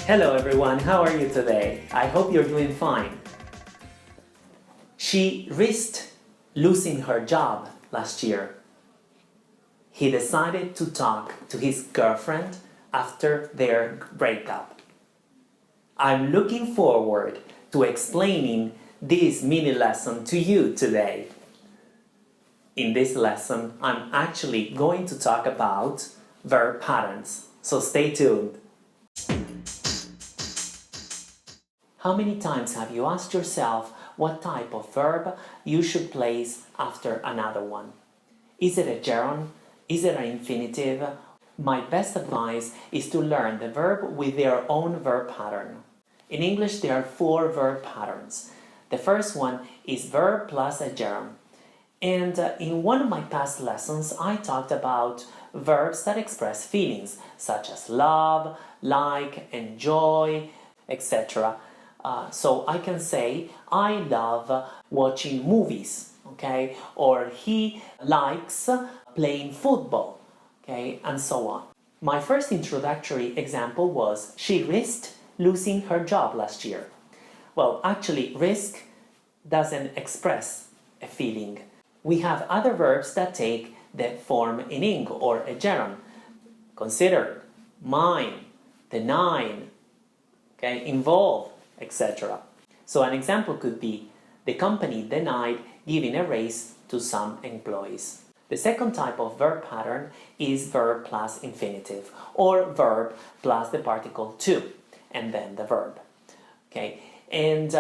Hello everyone, how are you today? I hope you're doing fine. She risked losing her job last year. He decided to talk to his girlfriend after their breakup. I'm looking forward to explaining this mini lesson to you today. In this lesson, I'm actually going to talk about verb patterns, so stay tuned. How many times have you asked yourself what type of verb you should place after another one? Is it a gerund? Is it an infinitive? My best advice is to learn the verb with their own verb pattern. In English, there are 4 verb patterns. The first one is verb plus a gerund. And in one of my past lessons, I talked about verbs that express feelings, such as love, like, enjoy, etc. So I can say, I love watching movies, okay? Or he likes playing football, okay? And so on. My first introductory example was, she risked losing her job last year. Well, actually, risk doesn't express a feeling. We have other verbs that take the form in ing or a gerund. Consider, mind, deny, okay, involve, etc. So an example could be, the company denied giving a raise to some employees. The second type of verb pattern is verb plus infinitive, or verb plus the particle to, and then the verb. Okay, and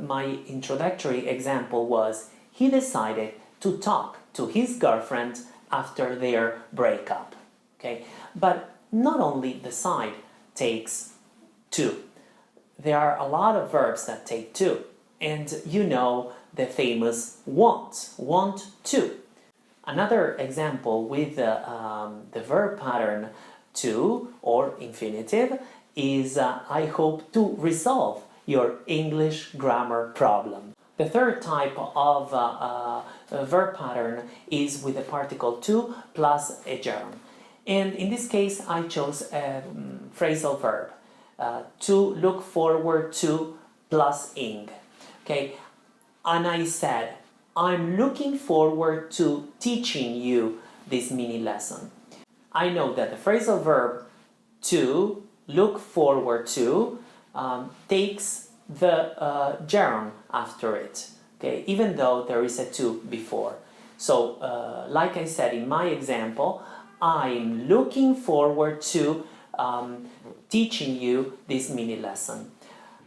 my introductory example was, he decided to talk to his girlfriend after their breakup. Okay, but not only decide takes to. There are a lot of verbs that take to, and you know the famous want to. Another example with the verb pattern to or infinitive is I hope to resolve your English grammar problem. The third type of verb pattern is with the particle to plus a gerund. And in this case, I chose a phrasal verb. To look forward to plus ing. Okay, and I said, I'm looking forward to teaching you this mini lesson. I know that the phrasal verb to look forward to takes the gerund after it, okay, even though there is a to before. So, like I said in my example, I'm looking forward to teaching you this mini lesson.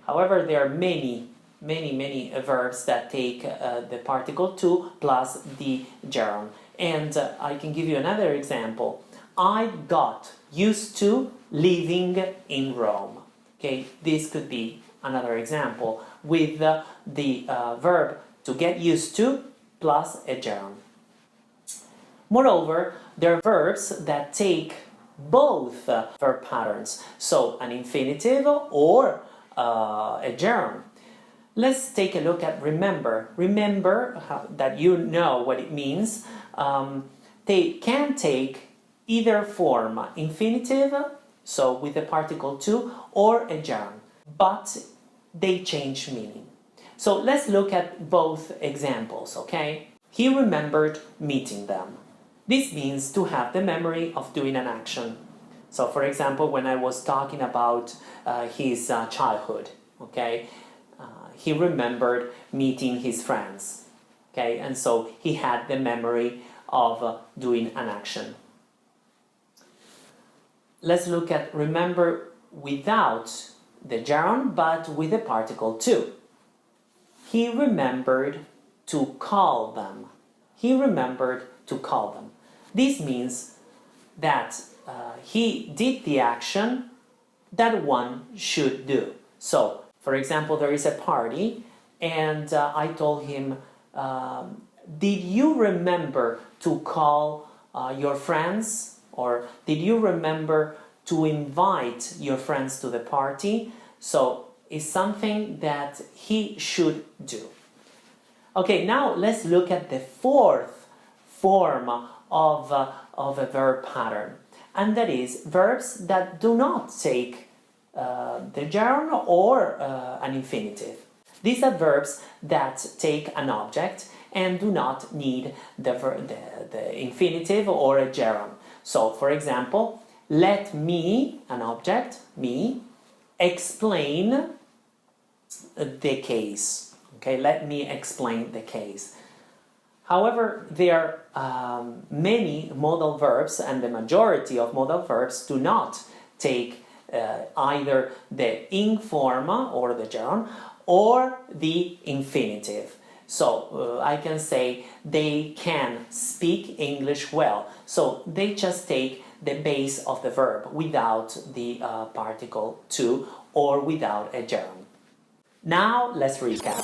However, there are many verbs that take the particle to plus the gerund. And I can give you another example. I got used to living in Rome. Okay, this could be another example with the verb to get used to plus a gerund. Moreover, there are verbs that take both verb patterns, so an infinitive or a gerund. Let's take a look at remember. Remember that you know what it means. They can take either form, infinitive, so with the particle to, or a gerund, but they change meaning. So let's look at both examples, okay? He remembered meeting them. This means to have the memory of doing an action. So for example, when I was talking about his childhood, okay, he remembered meeting his friends, okay, and so he had the memory of doing an action. Let's look at remember without the gerund, but with the particle to. He remembered to call them. He remembered to call them. This means that he did the action that one should do. So, for example, there is a party and I told him, did you remember to call your friends? Or did you remember to invite your friends to the party? So is something that he should do. Okay, now let's look at the fourth form of a verb pattern, and that is verbs that do not take the gerund or an infinitive. These are verbs that take an object and do not need the infinitive or a gerund. So, for example, let me, an object, me, explain the case. Okay, let me explain the case. However, there are many modal verbs, and the majority of modal verbs do not take either the ing form or the gerund or the infinitive. So I can say they can speak English well. So they just take the base of the verb without the particle to or without a gerund. Now let's recap.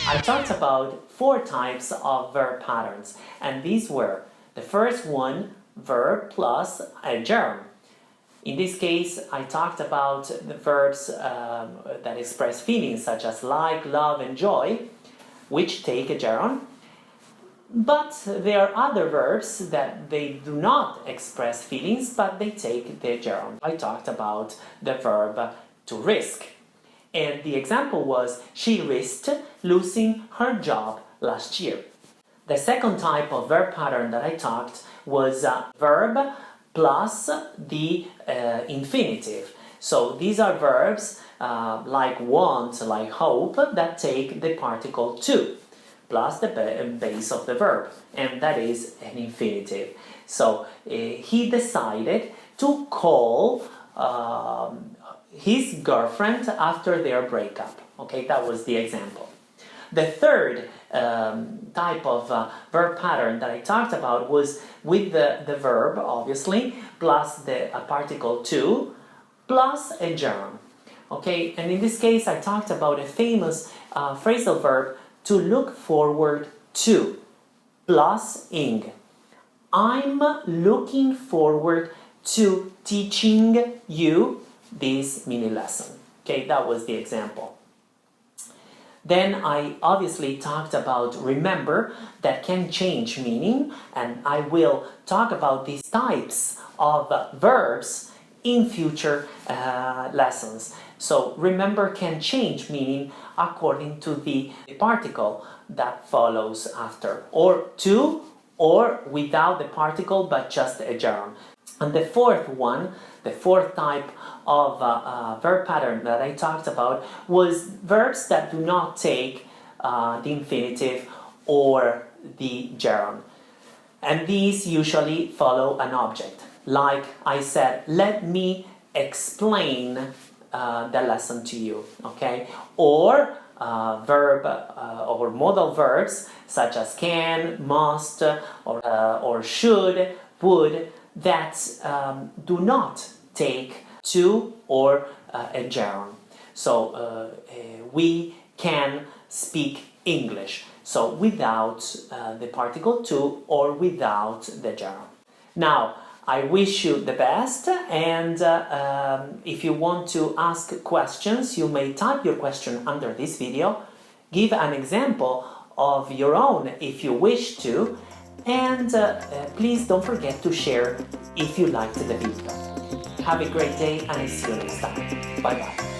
I talked about 4 types of verb patterns, and these were: the first one, verb plus a gerund. In this case, I talked about the verbs that express feelings such as like, love, and joy, which take a gerund. But there are other verbs that they do not express feelings, but they take the gerund. I talked about the verb to risk. And the example was, she risked losing her job last year. The second type of verb pattern that I talked was verb plus the infinitive. So these are verbs like want, like hope, that take the particle to plus the base of the verb, and that is an infinitive. So he decided to call his girlfriend after their breakup. Okay, that was the example. The third type of verb pattern that I talked about was with the verb, obviously, plus the particle to, plus a gerund. Okay, and in this case I talked about a famous phrasal verb, to look forward to, plus ing. I'm looking forward to teaching you this mini lesson. Okay, that was the example. Then I obviously talked about remember, that can change meaning, and I will talk about these types of verbs in future lessons. So remember can change meaning according to the particle that follows after, or to, or without the particle but just a gerund. And the fourth one, the fourth type of verb pattern that I talked about was verbs that do not take the infinitive or the gerund. And these usually follow an object. Like I said, let me explain the lesson to you, okay? Or verb or modal verbs such as can, must, or should, would, that do not take to or a gerund. So we can speak English, so without the particle to or without the gerund. Now, I wish you the best, and if you want to ask questions, you may type your question under this video, give an example of your own if you wish to, and please don't forget to share if you liked the video. Have a great day, and I see you next time. Bye bye.